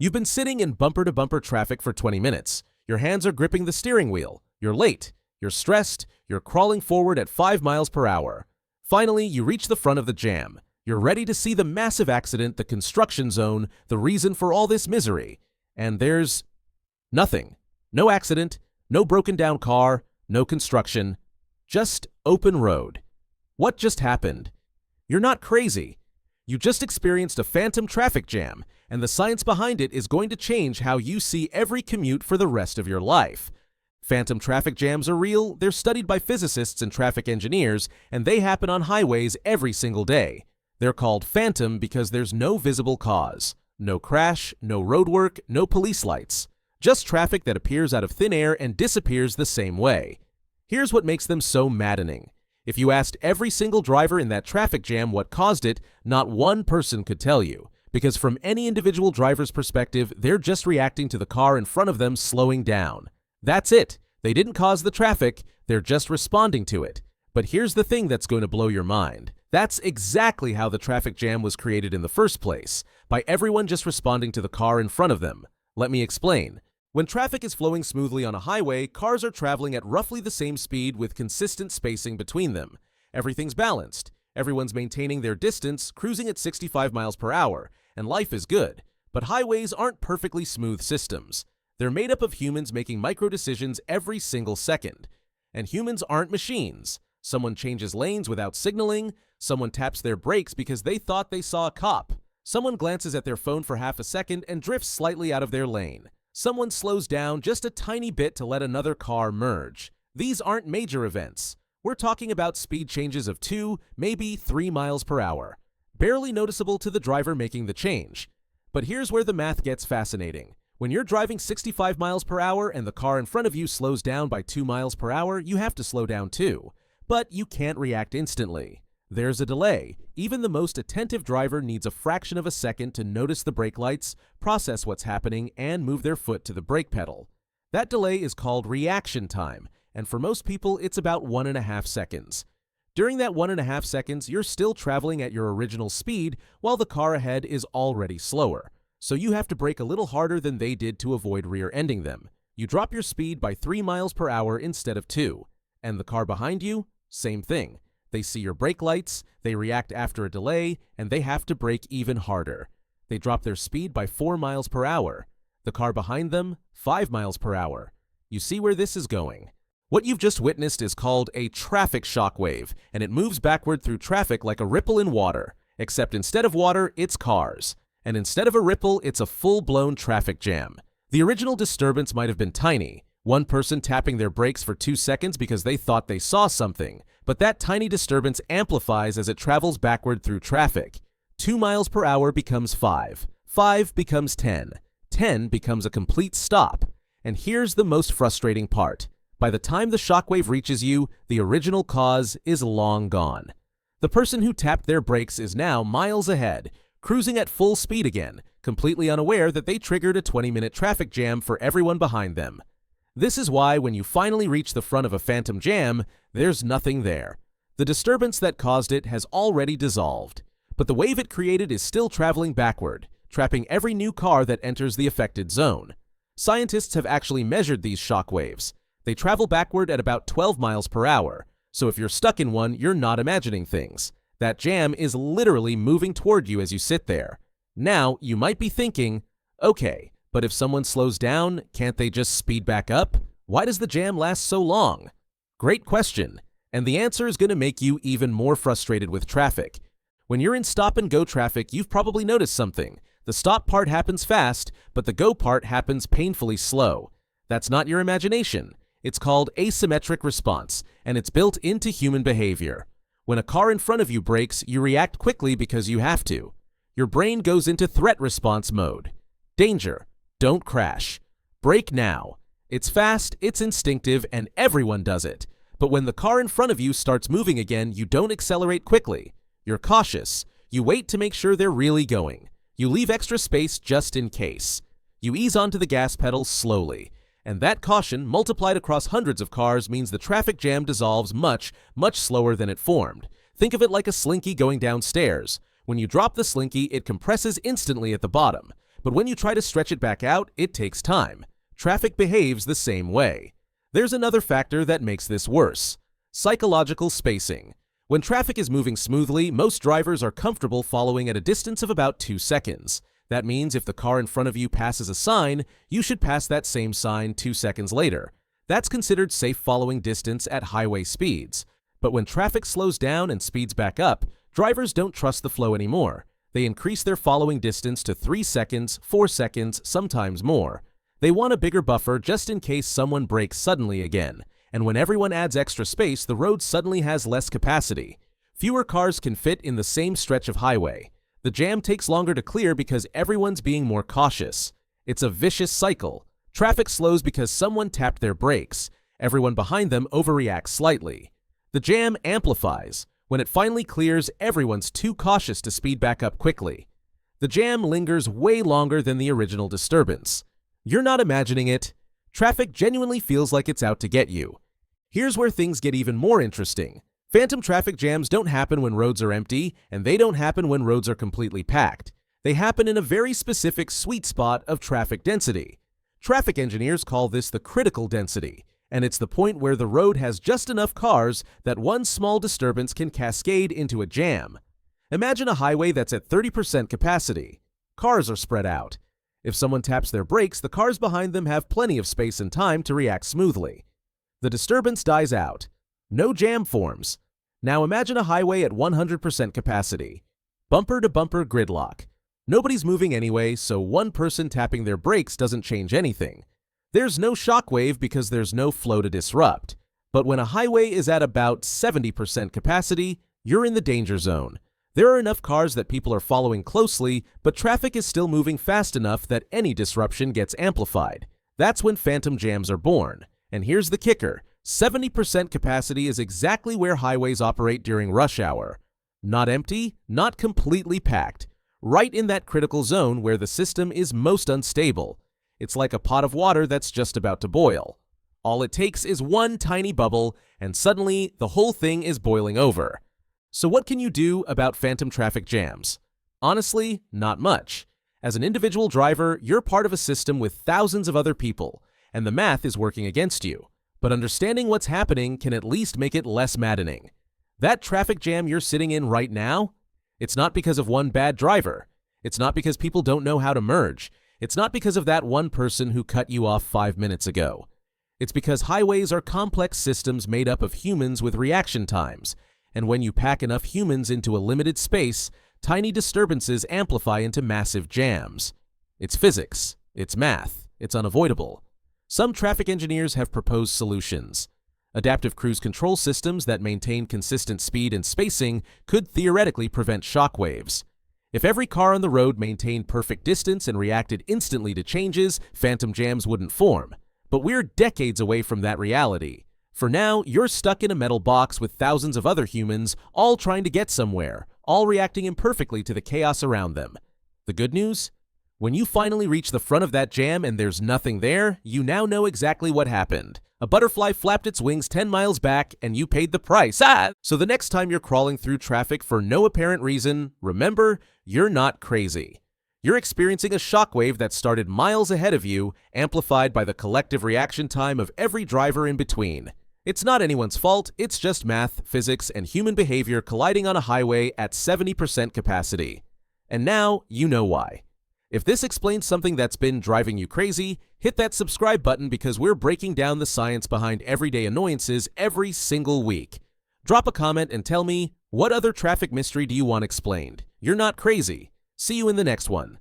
You've been sitting in bumper-to-bumper traffic for 20 minutes. Your hands are gripping the steering wheel. You're late. You're stressed. You're crawling forward at 5 miles per hour. Finally, you reach the front of the jam. You're ready to see the massive accident, the construction zone, the reason for all this misery. And there's nothing. No accident, no broken down car, no construction. Just open road. What just happened? You're not crazy. You just experienced a phantom traffic jam, and the science behind it is going to change how you see every commute for the rest of your life. Phantom traffic jams are real, they're studied by physicists and traffic engineers, and they happen on highways every single day. They're called phantom because there's no visible cause. No crash, no roadwork, no police lights. Just traffic that appears out of thin air and disappears the same way. Here's what makes them so maddening. If you asked every single driver in that traffic jam what caused it, not one person could tell you. Because from any individual driver's perspective, they're just reacting to the car in front of them slowing down. That's it. They didn't cause the traffic, they're just responding to it. But here's the thing that's going to blow your mind. That's exactly how the traffic jam was created in the first place, by everyone just responding to the car in front of them. Let me explain. When traffic is flowing smoothly on a highway, cars are traveling at roughly the same speed with consistent spacing between them. Everything's balanced. Everyone's maintaining their distance, cruising at 65 miles per hour, and life is good. But highways aren't perfectly smooth systems. They're made up of humans making micro decisions every single second. And humans aren't machines. Someone changes lanes without signaling. Someone taps their brakes because they thought they saw a cop. Someone glances at their phone for half a second and drifts slightly out of their lane. Someone slows down just a tiny bit to let another car merge. These aren't major events. We're talking about speed changes of 2, maybe 3 miles per hour. Barely noticeable to the driver making the change. But here's where the math gets fascinating. When you're driving 65 miles per hour and the car in front of you slows down by 2 miles per hour, you have to slow down too. But you can't react instantly. There's a delay. Even the most attentive driver needs a fraction of a second to notice the brake lights, process what's happening, and move their foot to the brake pedal. That delay is called reaction time, and for most people, it's about 1.5 seconds. During that 1.5 seconds, you're still traveling at your original speed while the car ahead is already slower. So you have to brake a little harder than they did to avoid rear-ending them. You drop your speed by 3 miles per hour instead of 2. And the car behind you? Same thing. They see your brake lights, they react after a delay, and they have to brake even harder. They drop their speed by 4 miles per hour. The car behind them, 5 miles per hour. You see where this is going. What you've just witnessed is called a traffic shock wave, and it moves backward through traffic like a ripple in water, except instead of water, it's cars. And instead of a ripple, it's a full-blown traffic jam. The original disturbance might have been tiny, one person tapping their brakes for 2 seconds because they thought they saw something, but that tiny disturbance amplifies as it travels backward through traffic. 2 miles per hour becomes 5. 5 becomes 10. 10 becomes a complete stop. And here's the most frustrating part. By the time the shockwave reaches you, the original cause is long gone. The person who tapped their brakes is now miles ahead, cruising at full speed again, completely unaware that they triggered a 20-minute traffic jam for everyone behind them. This is why when you finally reach the front of a phantom jam, there's nothing there. The disturbance that caused it has already dissolved, but the wave it created is still traveling backward, trapping every new car that enters the affected zone. Scientists have actually measured these shock waves. They travel backward at about 12 miles per hour, so if you're stuck in one, you're not imagining things. That jam is literally moving toward you as you sit there. Now, you might be thinking, okay, but if someone slows down, can't they just speed back up? Why does the jam last so long? Great question, and the answer is going to make you even more frustrated with traffic. When you're in stop-and-go traffic, you've probably noticed something. The stop part happens fast, but the go part happens painfully slow. That's not your imagination. It's called asymmetric response, and it's built into human behavior. When a car in front of you brakes, you react quickly because you have to. Your brain goes into threat response mode. Danger. Don't crash. Brake now. It's fast, it's instinctive, and everyone does it. But when the car in front of you starts moving again, you don't accelerate quickly. You're cautious. You wait to make sure they're really going. You leave extra space just in case. You ease onto the gas pedal slowly. And that caution, multiplied across hundreds of cars, means the traffic jam dissolves much, much slower than it formed. Think of it like a slinky going downstairs. When you drop the slinky, it compresses instantly at the bottom. But when you try to stretch it back out, it takes time. Traffic behaves the same way. There's another factor that makes this worse: psychological spacing. When traffic is moving smoothly, most drivers are comfortable following at a distance of about 2 seconds. That means if the car in front of you passes a sign, you should pass that same sign 2 seconds later. That's considered safe following distance at highway speeds. But when traffic slows down and speeds back up, drivers don't trust the flow anymore. They increase their following distance to 3 seconds, 4 seconds, sometimes more. They want a bigger buffer just in case someone brakes suddenly again. And when everyone adds extra space, the road suddenly has less capacity. Fewer cars can fit in the same stretch of highway. The jam takes longer to clear because everyone's being more cautious. It's a vicious cycle. Traffic slows because someone tapped their brakes. Everyone behind them overreacts slightly. The jam amplifies. When it finally clears, everyone's too cautious to speed back up quickly. The jam lingers way longer than the original disturbance. You're not imagining it. Traffic genuinely feels like it's out to get you. Here's where things get even more interesting. Phantom traffic jams don't happen when roads are empty, and they don't happen when roads are completely packed. They happen in a very specific sweet spot of traffic density. Traffic engineers call this the critical density, and it's the point where the road has just enough cars that one small disturbance can cascade into a jam. Imagine a highway that's at 30% capacity. Cars are spread out. If someone taps their brakes, the cars behind them have plenty of space and time to react smoothly. The disturbance dies out. No jam forms. Now imagine a highway at 100% capacity. Bumper-to-bumper gridlock. Nobody's moving anyway, so one person tapping their brakes doesn't change anything. There's no shockwave because there's no flow to disrupt. But when a highway is at about 70% capacity, you're in the danger zone. There are enough cars that people are following closely, but traffic is still moving fast enough that any disruption gets amplified. That's when phantom jams are born. And here's the kicker: 70% capacity is exactly where highways operate during rush hour. Not empty, not completely packed. Right in that critical zone where the system is most unstable. It's like a pot of water that's just about to boil. All it takes is one tiny bubble, and suddenly the whole thing is boiling over. So what can you do about phantom traffic jams? Honestly, not much. As an individual driver, you're part of a system with thousands of other people, and the math is working against you. But understanding what's happening can at least make it less maddening. That traffic jam you're sitting in right now? It's not because of one bad driver. It's not because people don't know how to merge. It's not because of that one person who cut you off 5 minutes ago. It's because highways are complex systems made up of humans with reaction times. And when you pack enough humans into a limited space, tiny disturbances amplify into massive jams. It's physics. It's math. It's unavoidable. Some traffic engineers have proposed solutions. Adaptive cruise control systems that maintain consistent speed and spacing could theoretically prevent shockwaves. If every car on the road maintained perfect distance and reacted instantly to changes, phantom jams wouldn't form. But we're decades away from that reality. For now, you're stuck in a metal box with thousands of other humans, all trying to get somewhere, all reacting imperfectly to the chaos around them. The good news? When you finally reach the front of that jam and there's nothing there, you now know exactly what happened. A butterfly flapped its wings 10 miles back, and you paid the price. So the next time you're crawling through traffic for no apparent reason, remember, you're not crazy. You're experiencing a shockwave that started miles ahead of you, amplified by the collective reaction time of every driver in between. It's not anyone's fault, it's just math, physics, and human behavior colliding on a highway at 70% capacity. And now you know why. If this explains something that's been driving you crazy, hit that subscribe button because we're breaking down the science behind everyday annoyances every single week. Drop a comment and tell me, what other traffic mystery do you want explained? You're not crazy. See you in the next one.